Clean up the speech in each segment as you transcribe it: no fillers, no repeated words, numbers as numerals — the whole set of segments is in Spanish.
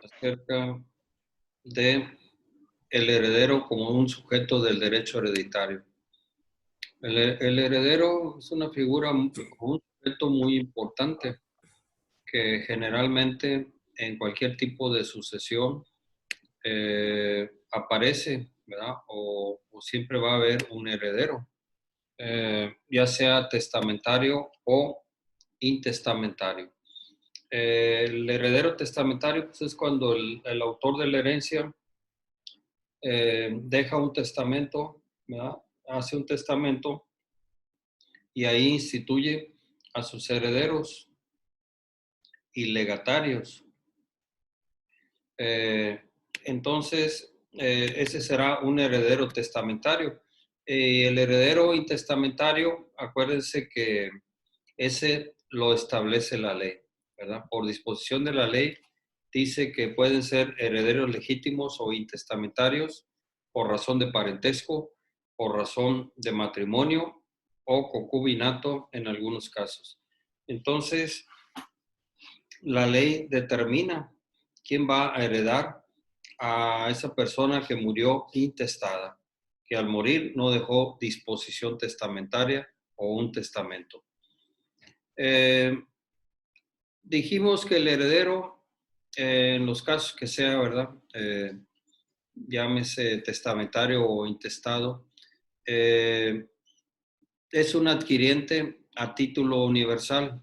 acerca de el heredero como un sujeto del derecho hereditario. El heredero es una figura, un sujeto muy importante que generalmente en cualquier tipo de sucesión aparece, ¿verdad? O siempre va a haber un heredero, ya sea testamentario o intestamentario. El heredero testamentario pues, es cuando el autor de la herencia deja un testamento, ¿verdad? Hace un testamento y ahí instituye a sus herederos y legatarios. Eh, entonces, ese será un heredero testamentario. El heredero intestamentario, acuérdense que ese lo establece la ley, ¿verdad? Por disposición de la ley, dice que pueden ser herederos legítimos o intestamentarios por razón de parentesco, por razón de matrimonio o concubinato en algunos casos. Entonces, la ley determina quién va a heredar a esa persona que murió intestada, que al morir no dejó disposición testamentaria o un testamento. Dijimos que el heredero, en los casos que sea, ¿verdad? Llámese testamentario o intestado, es un adquiriente a título universal.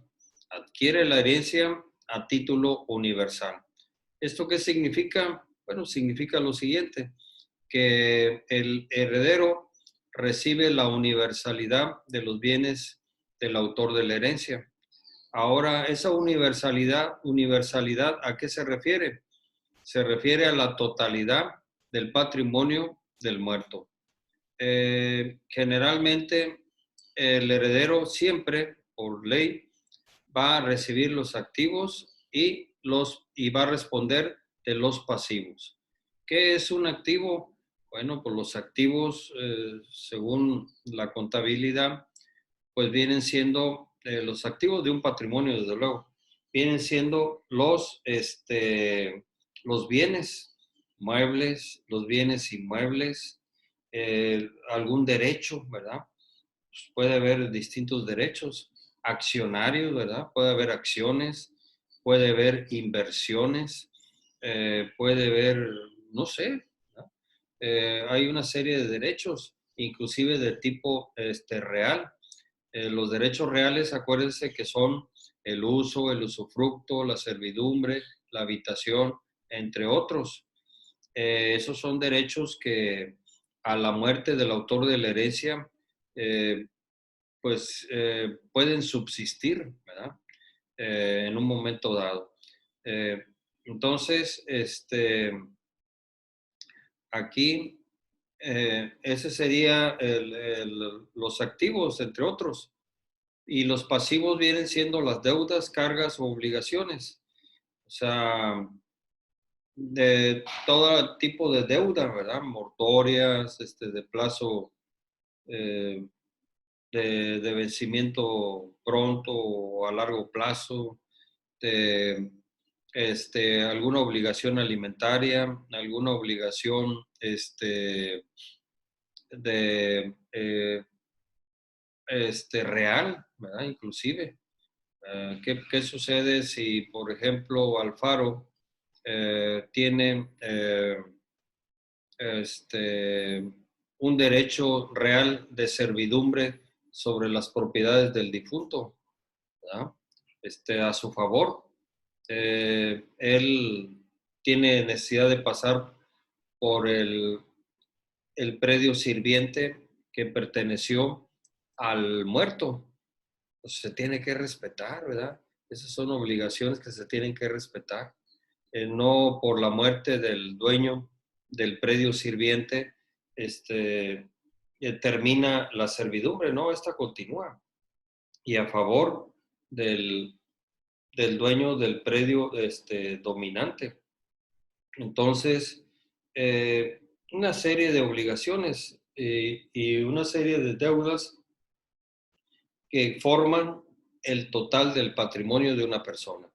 Adquiere la herencia a título universal. ¿Esto qué significa? Bueno, significa lo siguiente, que el heredero recibe la universalidad de los bienes del autor de la herencia. Ahora, esa universalidad, ¿a qué se refiere? Se refiere a la totalidad del patrimonio del muerto. Generalmente, el heredero siempre, por ley, va a recibir los activos y va a responder de los pasivos. ¿Qué es un activo? Bueno, pues los activos, según la contabilidad, pues vienen siendo los activos de un patrimonio, desde luego, vienen siendo los bienes muebles, los bienes inmuebles, algún derecho, ¿verdad? Pues puede haber distintos derechos, accionarios, ¿verdad? Puede haber acciones, puede haber inversiones, puede haber, no sé, ¿no? Hay una serie de derechos, inclusive de tipo real. Los derechos reales, acuérdense que son el uso, el usufructo, la servidumbre, la habitación, entre otros. Esos son derechos que a la muerte del autor de la herencia, eh, pueden subsistir, ¿verdad? En un momento dado. Eh, entonces, aquí, ese sería los activos, entre otros. Y los pasivos vienen siendo las deudas, cargas o obligaciones. O sea, de todo tipo de deuda, ¿verdad? Mortorias, de plazo, eh, de vencimiento pronto o a largo plazo, de alguna obligación alimentaria, alguna obligación de real, ¿verdad? Inclusive. ¿Qué sucede si, por ejemplo, Alfaro tiene este, un derecho real de servidumbre sobre las propiedades del difunto, ¿verdad? A su favor? Él tiene necesidad de pasar por el predio sirviente que perteneció al muerto. Pues se tiene que respetar, ¿verdad? Esas son obligaciones que se tienen que respetar. No por la muerte del dueño del predio sirviente, termina la servidumbre, no, esta continúa. Y a favor del, del dueño del predio dominante. Entonces, una serie de obligaciones y una serie de deudas que forman el total del patrimonio de una persona.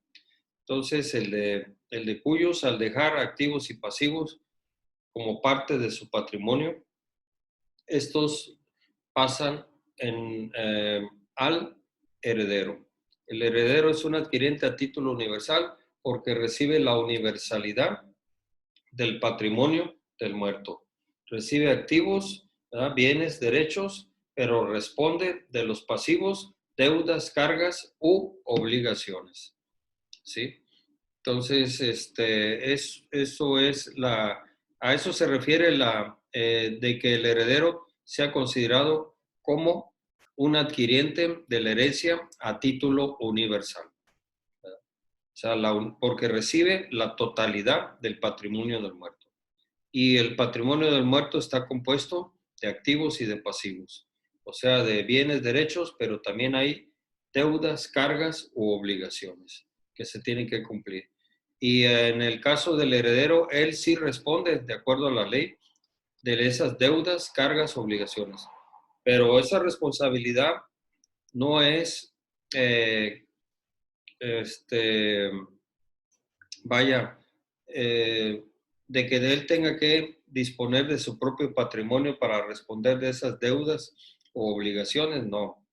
Entonces, el de cuyos, al dejar activos y pasivos como parte de su patrimonio, estos pasan al heredero. El heredero es un adquiriente a título universal porque recibe la universalidad del patrimonio del muerto. Recibe activos, ¿verdad? Bienes, derechos, pero responde de los pasivos, deudas, cargas u obligaciones. ¿Sí? Entonces, a eso se refiere de que el heredero sea considerado como un adquiriente de la herencia a título universal. ¿Verdad? O sea, porque recibe la totalidad del patrimonio del muerto. Y el patrimonio del muerto está compuesto de activos y de pasivos. O sea, de bienes, derechos, pero también hay deudas, cargas u obligaciones que se tienen que cumplir. Y en el caso del heredero, él sí responde de acuerdo a la ley de esas deudas, cargas, obligaciones. Pero esa responsabilidad no es, eh, este, vaya, de que él tenga que disponer de su propio patrimonio para responder de esas deudas o obligaciones, no.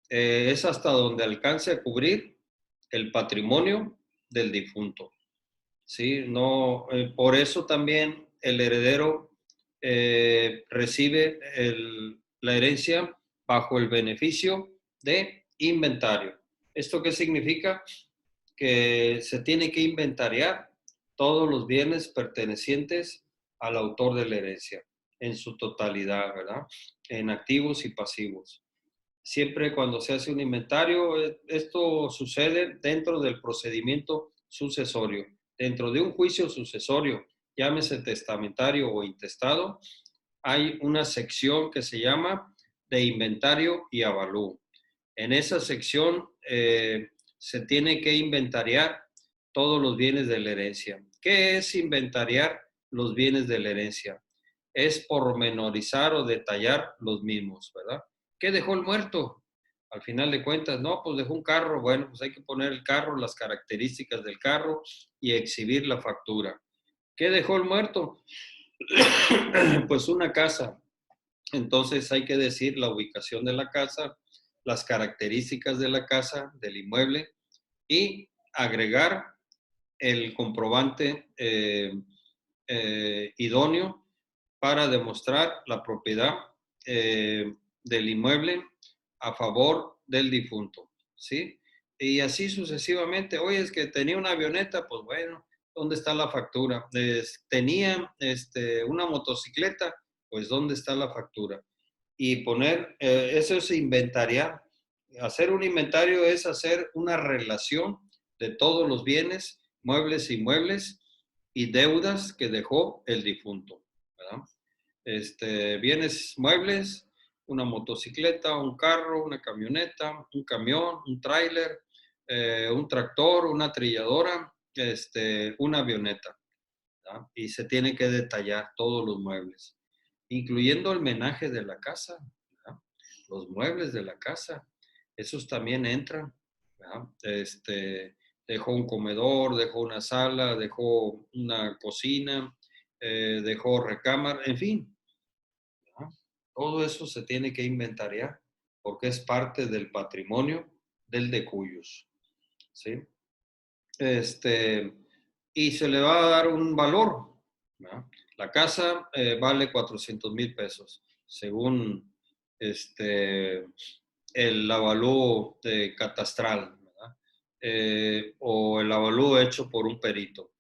Es hasta donde alcance a cubrir el patrimonio del difunto. ¿Sí? No, por eso también el heredero recibe la herencia bajo el beneficio de inventario. ¿Esto qué significa? Que se tiene que inventariar todos los bienes pertenecientes al autor de la herencia en su totalidad, ¿verdad? En activos y pasivos. Siempre cuando se hace un inventario, esto sucede dentro del procedimiento sucesorio. Dentro de un juicio sucesorio, llámese testamentario o intestado, hay una sección que se llama de inventario y avalúo. En esa sección se tiene que inventariar todos los bienes de la herencia. ¿Qué es inventariar los bienes de la herencia? Es pormenorizar o detallar los mismos, ¿verdad? ¿Qué dejó el muerto? Al final de cuentas, no, pues dejó un carro. Bueno, pues hay que poner el carro, las características del carro y exhibir la factura. ¿Qué dejó el muerto? Pues una casa. Entonces hay que decir la ubicación de la casa, las características de la casa, del inmueble y agregar el comprobante idóneo para demostrar la propiedad del inmueble a favor del difunto, ¿sí? Y así sucesivamente. Oye, es que tenía una avioneta, pues bueno, ¿dónde está la factura? Tenía una motocicleta, pues ¿dónde está la factura? Y poner, eso es inventariar. Hacer un inventario es hacer una relación de todos los bienes, muebles, inmuebles y deudas que dejó el difunto, ¿verdad? Bienes muebles, una motocicleta, un carro, una camioneta, un camión, un tráiler, un tractor, una trilladora, una avioneta, ¿verdad? Y se tiene que detallar todos los muebles, incluyendo el menaje de la casa, ¿verdad? Los muebles de la casa, esos también entran, ¿verdad? Dejó un comedor, dejó una sala, dejó una cocina, dejó recámara, en fin, ¿verdad? Todo eso se tiene que inventariar porque es parte del patrimonio del de cuyos, ¿sí? Y se le va a dar un valor, ¿no? La casa vale 400,000 pesos, según el avalúo catastral, ¿verdad? O el avalúo hecho por un perito.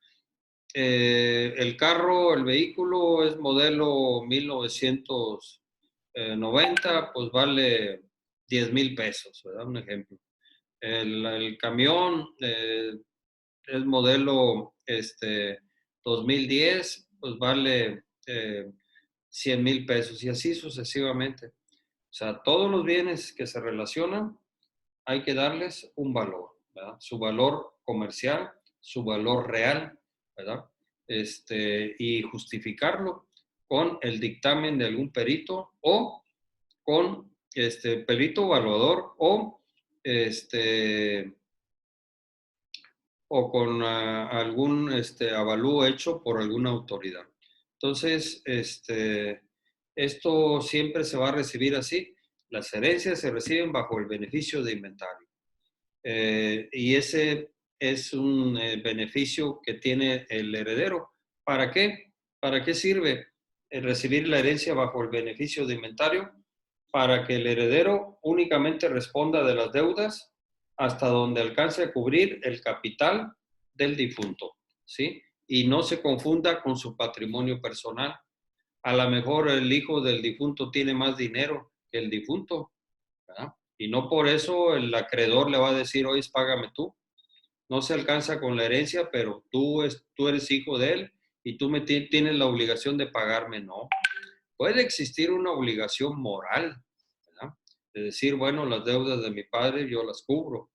El carro, el vehículo es modelo 1990, pues vale 10,000 pesos, ¿verdad? Un ejemplo. El camión es modelo 2010, pues vale 100,000 pesos y así sucesivamente. O sea, todos los bienes que se relacionan hay que darles un valor, ¿verdad? Su valor comercial, su valor real, ¿verdad? Y justificarlo con el dictamen de algún perito o con perito evaluador o este o con algún avalúo hecho por alguna autoridad. Entonces, esto siempre se va a recibir así. Las herencias se reciben bajo el beneficio de inventario. Y ese es un beneficio que tiene el heredero. ¿Para qué? ¿Para qué sirve recibir la herencia bajo el beneficio de inventario? Para que el heredero únicamente responda de las deudas hasta donde alcance a cubrir el capital del difunto, ¿sí? Y no se confunda con su patrimonio personal. A lo mejor el hijo del difunto tiene más dinero que el difunto, ¿verdad? Y no por eso el acreedor le va a decir, oye, págame tú. No se alcanza con la herencia, pero tú eres hijo de él y tú tienes la obligación de pagarme. No. Puede existir una obligación moral, ¿verdad? De decir, bueno, las deudas de mi padre yo las cubro.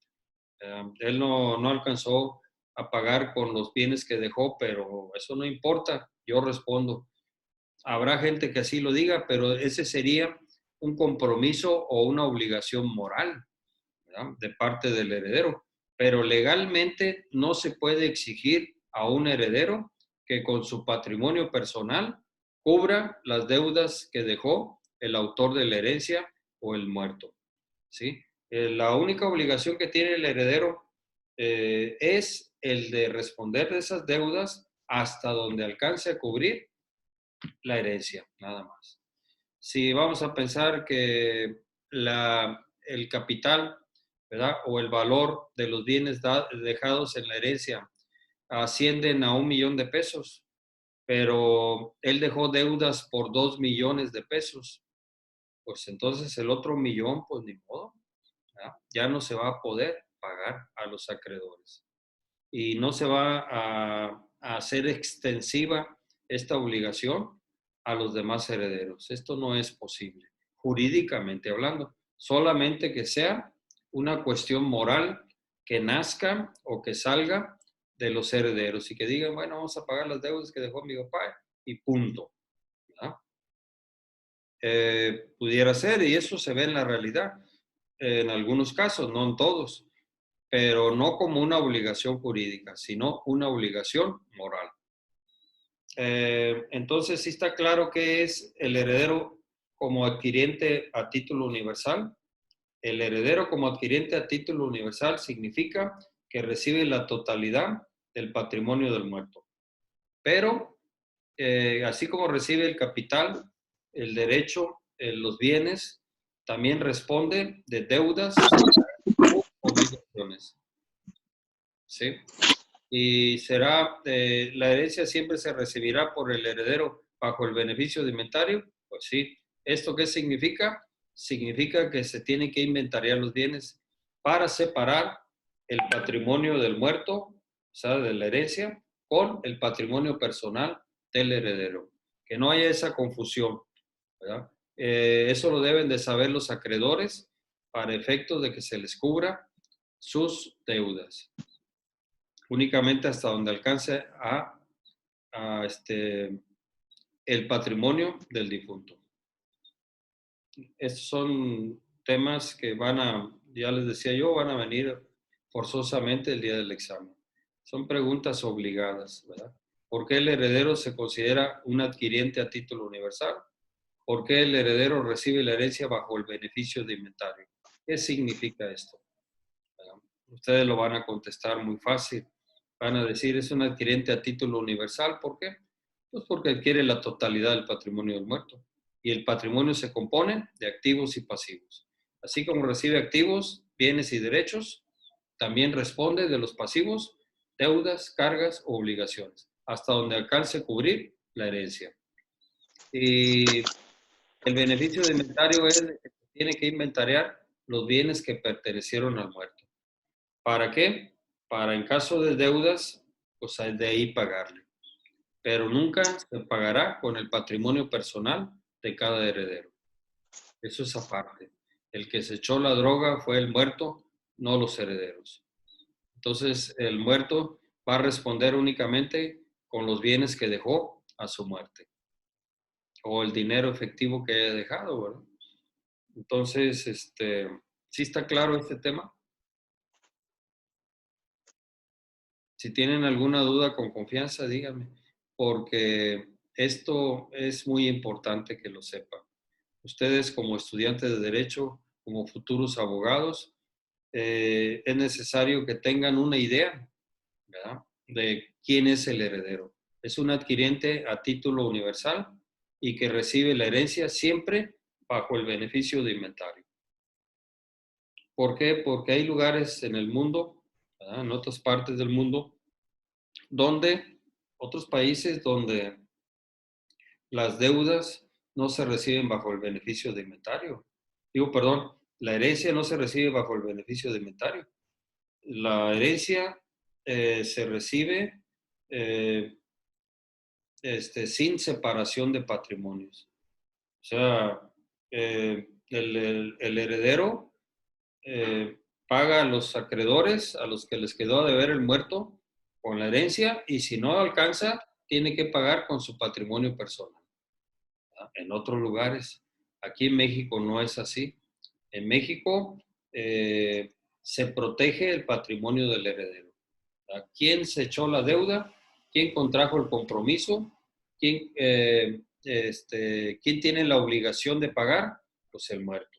Él no alcanzó a pagar con los bienes que dejó, pero eso no importa, yo respondo. Habrá gente que así lo diga, pero ese sería un compromiso o una obligación moral, ¿verdad? De parte del heredero. Pero legalmente no se puede exigir a un heredero que con su patrimonio personal cubra las deudas que dejó el autor de la herencia o el muerto, ¿sí? La única obligación que tiene el heredero es el de responder de esas deudas hasta donde alcance a cubrir la herencia, nada más. Si vamos a pensar que el capital, ¿verdad? O el valor de los bienes dejados en la herencia ascienden a 1 millón de pesos, pero él dejó deudas por 2 millones de pesos, pues entonces el otro millón, pues ni modo, ¿verdad? Ya no se va a poder pagar a los acreedores y no se va a hacer extensiva esta obligación a los demás herederos. Esto no es posible, jurídicamente hablando, solamente que sea una cuestión moral que nazca o que salga de los herederos y que digan, bueno, vamos a pagar las deudas que dejó mi papá y punto, ¿verdad? Pudiera ser, y eso se ve en la realidad, en algunos casos, no en todos, pero no como una obligación jurídica, sino una obligación moral. Entonces, sí está claro que es el heredero como adquiriente a título universal. El heredero como adquiriente a título universal significa que recibe la totalidad del patrimonio del muerto. Pero, así como recibe el capital, el derecho, los bienes, también responde de deudas u obligaciones. ¿Sí? Y la herencia siempre se recibirá por el heredero bajo el beneficio de inventario. Pues sí. ¿Esto qué significa? Significa que se tienen que inventariar los bienes para separar el patrimonio del muerto, o sea, de la herencia, con el patrimonio personal del heredero. Que no haya esa confusión, ¿verdad? Eso lo deben de saber los acreedores para efectos de que se les cubra sus deudas únicamente hasta donde alcance a el patrimonio del difunto. Estos son temas que ya les decía yo, van a venir forzosamente el día del examen. Son preguntas obligadas, ¿verdad? ¿Por qué el heredero se considera un adquiriente a título universal? ¿Por qué el heredero recibe la herencia bajo el beneficio de inventario? ¿Qué significa esto? Ustedes lo van a contestar muy fácil. Van a decir, es un adquiriente a título universal. ¿Por qué? Pues porque adquiere la totalidad del patrimonio del muerto. Y el patrimonio se compone de activos y pasivos. Así como recibe activos, bienes y derechos, también responde de los pasivos, deudas, cargas o obligaciones, hasta donde alcance cubrir la herencia. Y el beneficio de inventario es que se tiene que inventariar los bienes que pertenecieron al muerto. ¿Para qué? Para en caso de deudas, pues de ahí pagarle. Pero nunca se pagará con el patrimonio personal de cada heredero. Eso es aparte. El que se echó la droga fue el muerto, no los herederos. Entonces, el muerto va a responder únicamente con los bienes que dejó a su muerte o el dinero efectivo que haya dejado, ¿verdad? Entonces, ¿sí está claro este tema? Si tienen alguna duda, con confianza, díganme, porque esto es muy importante que lo sepan. Ustedes como estudiantes de Derecho, como futuros abogados, es necesario que tengan una idea, ¿verdad?, de quién es el heredero. Es un adquiriente a título universal y que recibe la herencia siempre bajo el beneficio de inventario. ¿Por qué? Porque hay lugares en el mundo, ¿verdad?, en otras partes del mundo, donde, otros países donde las deudas no se reciben bajo el beneficio de inventario. Digo, perdón, la herencia no se recibe bajo el beneficio de inventario. La herencia se recibe eh, sin separación de patrimonios. O sea, el heredero paga a los acreedores, a los que les quedó a deber el muerto, con la herencia, y si no alcanza, tiene que pagar con su patrimonio personal, ¿verdad? En otros lugares, aquí en México no es así. En México se protege el patrimonio del heredero, ¿verdad? ¿Quién se echó la deuda? ¿Quién contrajo el compromiso? ¿Quién tiene la obligación de pagar? Pues el muerto.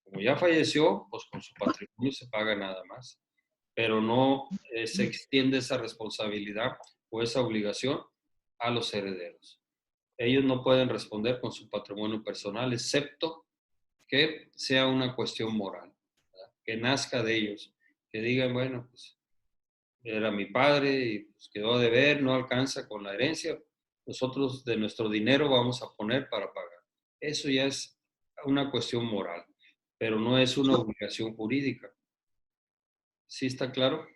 Como ya falleció, pues con su patrimonio se paga nada más, pero no se extiende esa responsabilidad o esa obligación a los herederos. Ellos no pueden responder con su patrimonio personal, excepto que sea una cuestión moral, ¿verdad?, que nazca de ellos, que digan, bueno, pues era mi padre y pues quedó a deber, no alcanza con la herencia, nosotros de nuestro dinero vamos a poner para pagar. Eso ya es una cuestión moral, pero no es una obligación jurídica. ¿Sí está claro?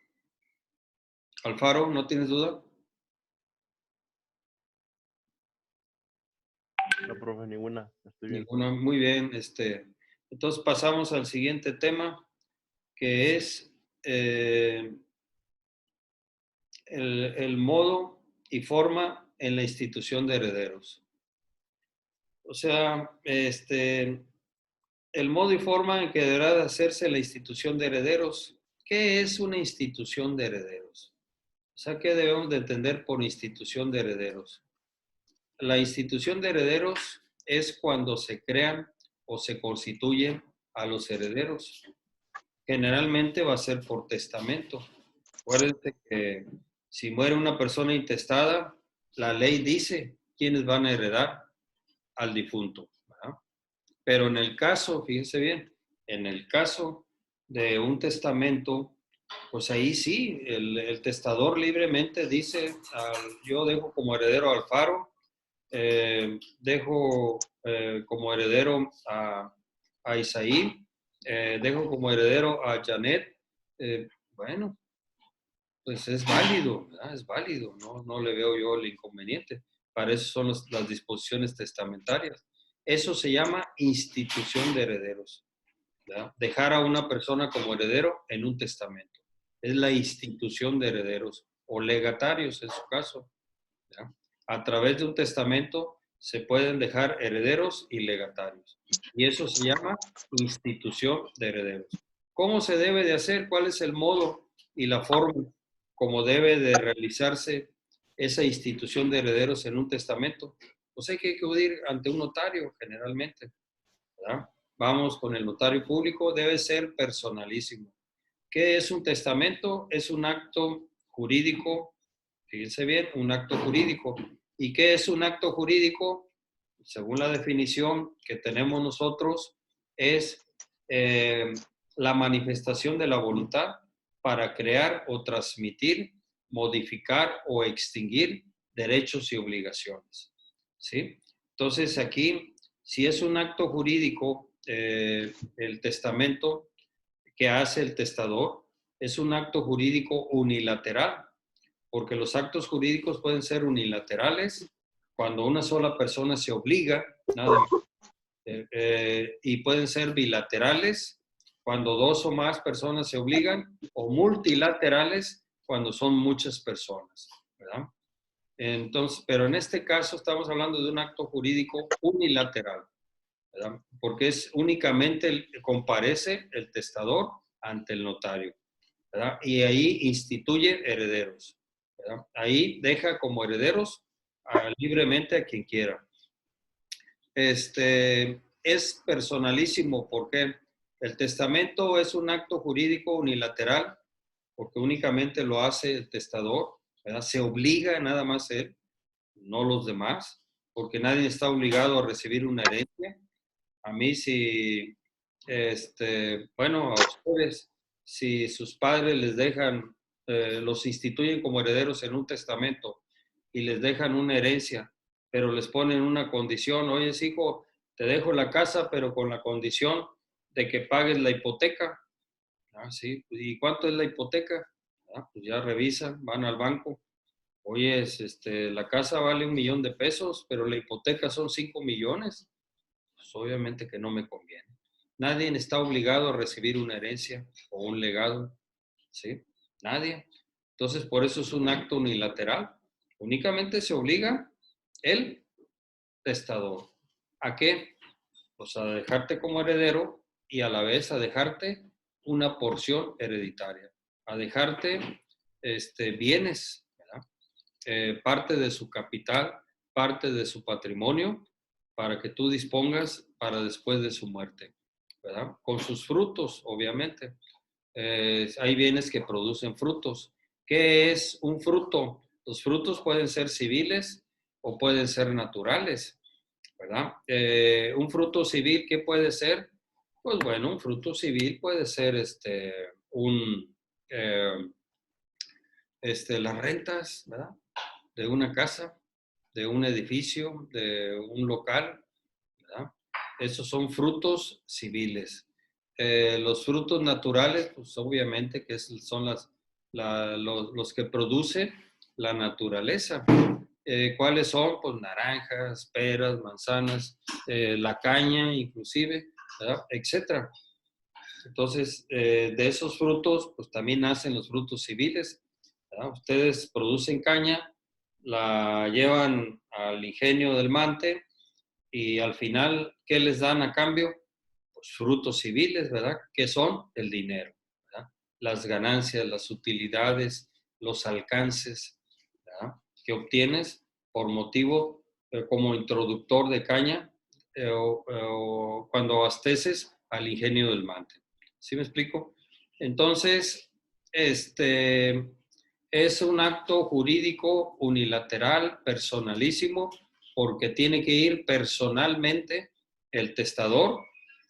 Alfaro, ¿no tienes duda? No, profe, ninguna. Estoy bien. Ninguna. Muy bien. Entonces pasamos al siguiente tema, que es el modo y forma en la institución de herederos. O sea, el modo y forma en que deberá de hacerse la institución de herederos. ¿Qué es una institución de herederos? O sea, ¿qué debemos de entender por institución de herederos? La institución de herederos es cuando se crean o se constituyen a los herederos. Generalmente va a ser por testamento. Acuérdense que si muere una persona intestada, la ley dice quiénes van a heredar al difunto, ¿verdad? Pero en el caso, fíjense bien, en el caso de un testamento, pues ahí sí, el testador libremente dice, yo dejo como heredero a Alfaro, dejo como heredero a Isaí, dejo como heredero a Janet. Bueno, pues es válido, ¿verdad? Es válido, ¿no? No le veo yo el inconveniente. Para eso son las disposiciones testamentarias. Eso se llama institución de herederos, ¿verdad? Dejar a una persona como heredero en un testamento. Es la institución de herederos o legatarios en su caso, ¿verdad? A través de un testamento se pueden dejar herederos y legatarios. Y eso se llama institución de herederos. ¿Cómo se debe de hacer? ¿Cuál es el modo y la forma como debe de realizarse esa institución de herederos en un testamento? Pues hay que acudir ante un notario generalmente, ¿verdad? Vamos con el notario público, debe ser personalísimo. ¿Qué es un testamento? Es un acto jurídico, fíjense bien, un acto jurídico. ¿Y qué es un acto jurídico? Según la definición que tenemos nosotros, es eh, la manifestación de la voluntad para crear o transmitir, modificar o extinguir derechos y obligaciones. ¿Sí? Entonces aquí, si es un acto jurídico, el testamento que hace el testador es un acto jurídico unilateral, porque los actos jurídicos pueden ser unilaterales cuando una sola persona se obliga, nada más, y pueden ser bilaterales cuando dos o más personas se obligan, o multilaterales cuando son muchas personas, ¿verdad? Entonces, pero en este caso estamos hablando de un acto jurídico unilateral, ¿verdad? Porque es únicamente comparece el testador ante el notario, ¿verdad? Y ahí instituye herederos. ¿verdad? Ahí deja como herederos libremente a quien quiera. Es personalísimo porque el testamento es un acto jurídico unilateral, porque únicamente lo hace el testador, ¿verdad? Se obliga nada más él, no los demás, porque nadie está obligado a recibir una herencia. A mí si, bueno, a ustedes, si sus padres les dejan, los instituyen como herederos en un testamento y les dejan una herencia, pero les ponen una condición: oye, hijo, te dejo la casa, pero con la condición de que pagues la hipoteca. Ah, sí, ¿y cuánto es la hipoteca? Ah, pues ya revisan, van al banco. Oye, la casa vale $1,000,000, pero la hipoteca son 5 millones. Pues obviamente que no me conviene. Nadie está obligado a recibir una herencia o un legado, ¿sí? Nadie. Entonces, por eso es un acto unilateral. Únicamente se obliga el testador. ¿A qué? Pues a dejarte como heredero y a la vez a dejarte una porción hereditaria, a dejarte bienes, ¿verdad? Parte de su capital, parte de su patrimonio, para que tú dispongas para después de su muerte, ¿verdad? Con sus frutos, obviamente. Hay bienes que producen frutos. ¿Qué es un fruto? Los frutos pueden ser civiles o pueden ser naturales, ¿verdad? Un fruto civil, ¿qué puede ser? Pues bueno, un fruto civil puede ser eh, las rentas, ¿verdad? De una casa, de un edificio, de un local, ¿verdad? Esos son frutos civiles. Los frutos naturales, pues obviamente que son los que produce la naturaleza. ¿Cuáles son? Pues naranjas, peras, manzanas, la caña inclusive, ¿verdad? Etcétera. Entonces, de esos frutos, pues también nacen los frutos civiles, ¿verdad? Ustedes producen caña, la llevan al ingenio del Mante y al final, ¿qué les dan a cambio? Pues frutos civiles, ¿verdad? Que son el dinero, ¿verdad? Las ganancias, las utilidades, los alcances, ¿verdad? Que obtienes por motivo como introductor de caña o cuando abasteces al ingenio del Mante. ¿Sí me explico? Entonces, es un acto jurídico unilateral, personalísimo, porque tiene que ir personalmente el testador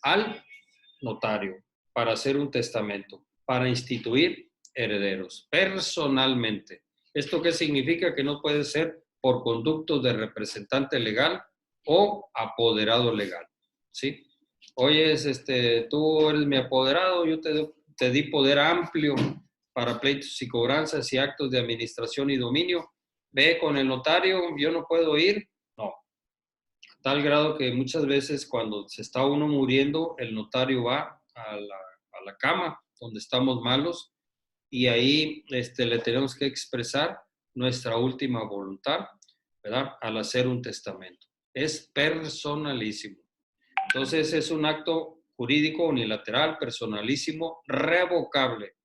al notario para hacer un testamento, para instituir herederos, personalmente. ¿Esto qué significa? Que no puede ser por conducto de representante legal o apoderado legal, ¿sí? Oye, tú eres mi apoderado, yo te di poder amplio para pleitos y cobranzas y actos de administración y dominio. Ve con el notario, yo no puedo ir. No, tal grado que muchas veces cuando se está uno muriendo, el notario va a la cama donde estamos malos y ahí le tenemos que expresar nuestra última voluntad, ¿verdad? Al hacer un testamento. Es personalísimo. Entonces es un acto jurídico unilateral, personalísimo, revocable.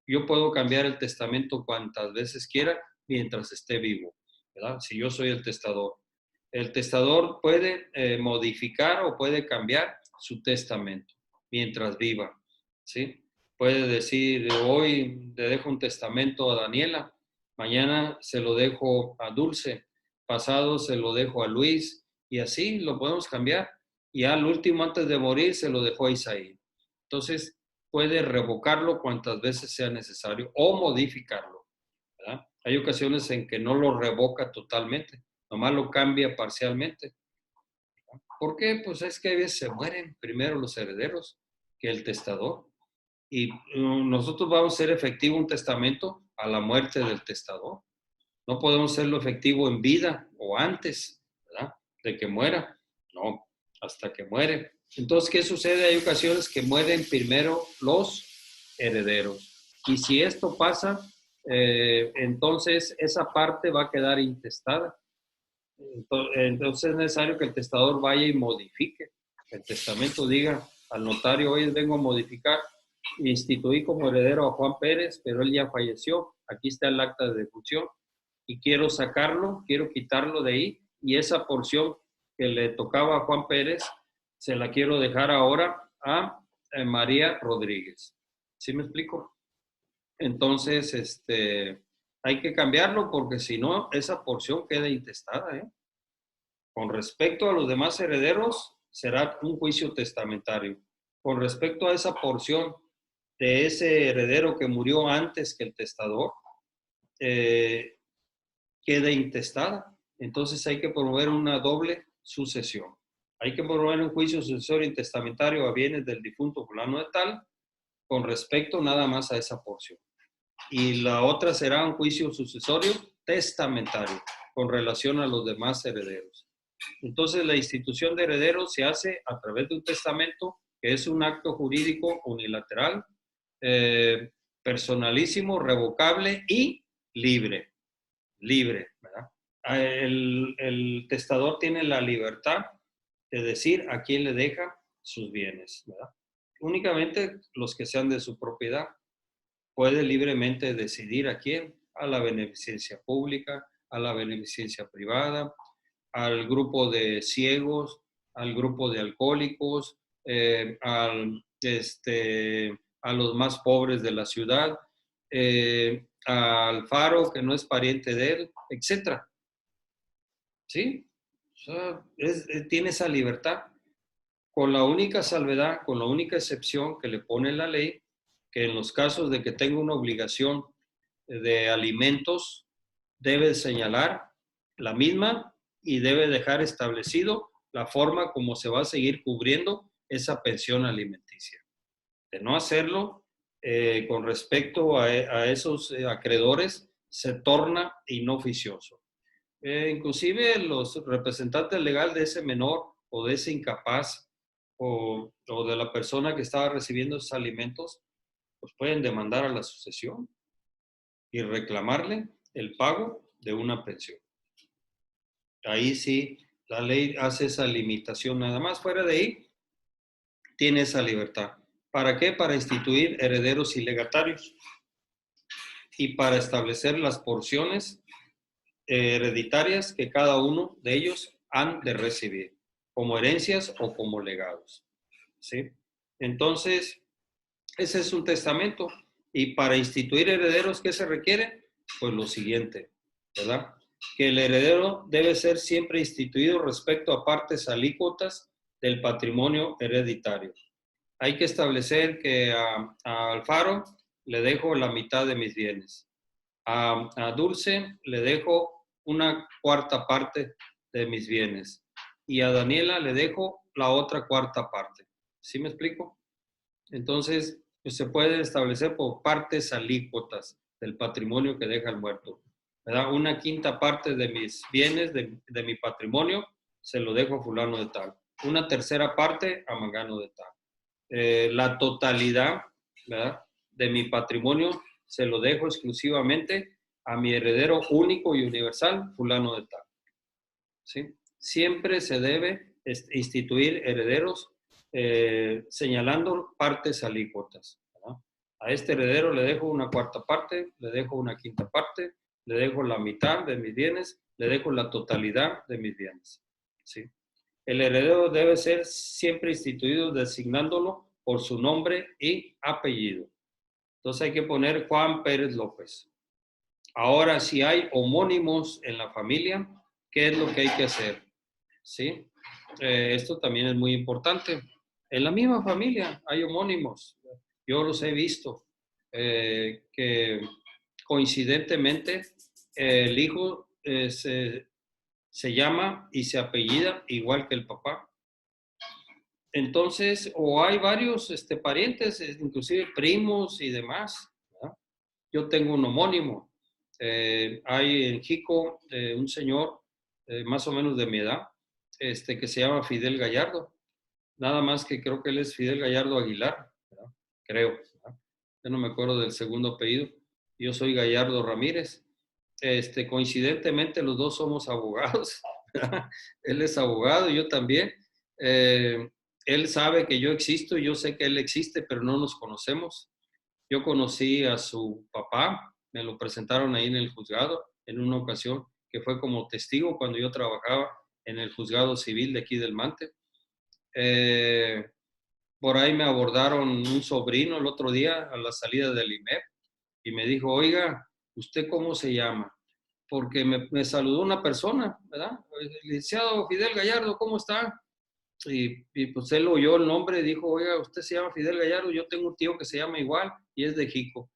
Yo puedo cambiar el testamento cuantas veces quiera mientras esté vivo, ¿verdad? Si yo soy el testador. El testador puede modificar o puede cambiar su testamento mientras viva, ¿sí? Puede decir, hoy le dejo un testamento a Daniela, mañana se lo dejo a Dulce, pasado se lo dejo a Luis, y así lo podemos cambiar. Y al último, antes de morir, se lo dejó a Isaí. Entonces, puede revocarlo cuantas veces sea necesario o modificarlo, ¿verdad? Hay ocasiones en que no lo revoca totalmente, nomás lo cambia parcialmente. ¿Por qué? Pues es que a veces se mueren primero los herederos que el testador. Y nosotros vamos a hacer efectivo un testamento a la muerte del testador. No podemos hacerlo efectivo en vida o antes, ¿verdad? De que muera. No, hasta que muere. Entonces, ¿qué sucede? Hay ocasiones que mueren primero los herederos. Y si esto pasa, entonces esa parte va a quedar intestada. Entonces es necesario que el testador vaya y modifique el testamento, diga al notario: hoy vengo a modificar, instituí como heredero a Juan Pérez, pero él ya falleció, aquí está el acta de defunción, y quiero sacarlo, quiero quitarlo de ahí, y esa porción que le tocaba a Juan Pérez, se la quiero dejar ahora a María Rodríguez. ¿Sí me explico? Entonces, hay que cambiarlo porque si no, esa porción queda intestada, ¿eh? Con respecto a los demás herederos, será un juicio testamentario. Con respecto a esa porción de ese heredero que murió antes que el testador, queda intestada. Entonces hay que promover una doble sucesión. Hay que promover un juicio sucesorio intestamentario a bienes del difunto fulano de tal, con respecto nada más a esa porción. Y la otra será un juicio sucesorio testamentario, con relación a los demás herederos. Entonces, la institución de herederos se hace a través de un testamento, que es un acto jurídico unilateral, personalísimo, revocable y libre. Libre, ¿verdad? El testador tiene la libertad de decir a quién le deja sus bienes, ¿verdad? Únicamente los que sean de su propiedad. Puede libremente decidir a quién, a la beneficencia pública, a la beneficencia privada, al grupo de ciegos, al grupo de alcohólicos, a los más pobres de la ciudad, al faro que no es pariente de él, etc. ¿Sí? O sea, tiene esa libertad, con la única salvedad, con la única excepción que le pone la ley, que en los casos de que tenga una obligación de alimentos, debe señalar la misma y debe dejar establecido la forma como se va a seguir cubriendo esa pensión alimenticia. De no hacerlo, con respecto a esos acreedores, se torna inoficioso. Inclusive los representantes legales de ese menor o de ese incapaz o de la persona que estaba recibiendo esos alimentos, pues pueden demandar a la sucesión y reclamarle el pago de una pensión. Ahí sí, la ley hace esa limitación nada más. Fuera de ahí, tiene esa libertad. ¿Para qué? Para instituir herederos y legatarios y para establecer las porciones hereditarias que cada uno de ellos han de recibir, como herencias o como legados. ¿Sí? Entonces, ese es un testamento. Y para instituir herederos, ¿qué se requiere? Pues lo siguiente, ¿verdad? Que el heredero debe ser siempre instituido respecto a partes alícuotas del patrimonio hereditario. Hay que establecer que a Alfaro le dejo la mitad de mis bienes. A Dulce le dejo una cuarta parte de mis bienes. Y a Daniela le dejo la otra cuarta parte. ¿Sí me explico? Entonces, pues se puede establecer por partes alícuotas del patrimonio que deja el muerto. ¿Verdad? Una quinta parte de mis bienes, de mi patrimonio, se lo dejo a fulano de tal. Una tercera parte a mangano de tal. La totalidad, ¿verdad?, de mi patrimonio se lo dejo exclusivamente a mi heredero único y universal, fulano de tal. ¿Sí? Siempre se debe instituir herederos señalando partes alícuotas, ¿no? A este heredero le dejo una cuarta parte, le dejo una quinta parte, le dejo la mitad de mis bienes, le dejo la totalidad de mis bienes. ¿Sí? El heredero debe ser siempre instituido designándolo por su nombre y apellido. Entonces hay que poner Juan Pérez López. Ahora, si hay homónimos en la familia, ¿qué es lo que hay que hacer? ¿Sí? Esto también es muy importante. En la misma familia hay homónimos. Yo los he visto, que coincidentemente el hijo se llama y se apellida igual que el papá. Entonces, o hay varios parientes, inclusive primos y demás, ¿verdad? Yo tengo un homónimo. Hay en Jico un señor más o menos de mi edad, que se llama Fidel Gallardo. Nada más que creo que él es Fidel Gallardo Aguilar, ¿verdad? Creo, ¿verdad? Yo no me acuerdo del segundo apellido. Yo soy Gallardo Ramírez. Coincidentemente los dos somos abogados. Él es abogado, yo también. Él sabe que yo existo y yo sé que él existe, pero no nos conocemos. Yo conocí a su papá, me lo presentaron ahí en el juzgado. en una ocasión, que fue como testigo cuando yo trabajaba en el juzgado civil de aquí del Mante. Por ahí me abordaron un sobrino el otro día a la salida del IMEP y me dijo, oiga, ¿usted cómo se llama? Porque me saludó una persona, ¿verdad? El licenciado Fidel Gallardo, ¿cómo está? Y pues él oyó el nombre y dijo, oiga, usted se llama Fidel Gallardo, yo tengo un tío que se llama igual y es de Jico.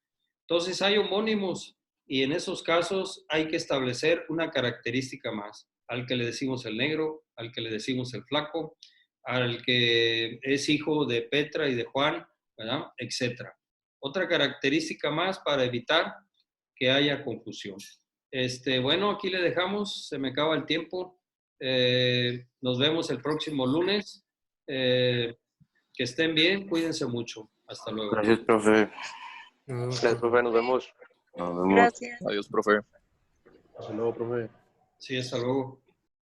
Entonces hay homónimos y en esos casos hay que establecer una característica más. Al que le decimos el negro, al que le decimos el flaco, al que es hijo de Petra y de Juan, ¿verdad? Etcétera. Otra característica más para evitar que haya confusión. Bueno, aquí le dejamos, se me acaba el tiempo. Nos vemos el próximo lunes. Que estén bien, cuídense mucho. Hasta luego. Gracias, profe. Gracias, profe. Nos vemos. Nos vemos. Gracias. Adiós, profe. Hasta luego, profe. Sí, hasta luego.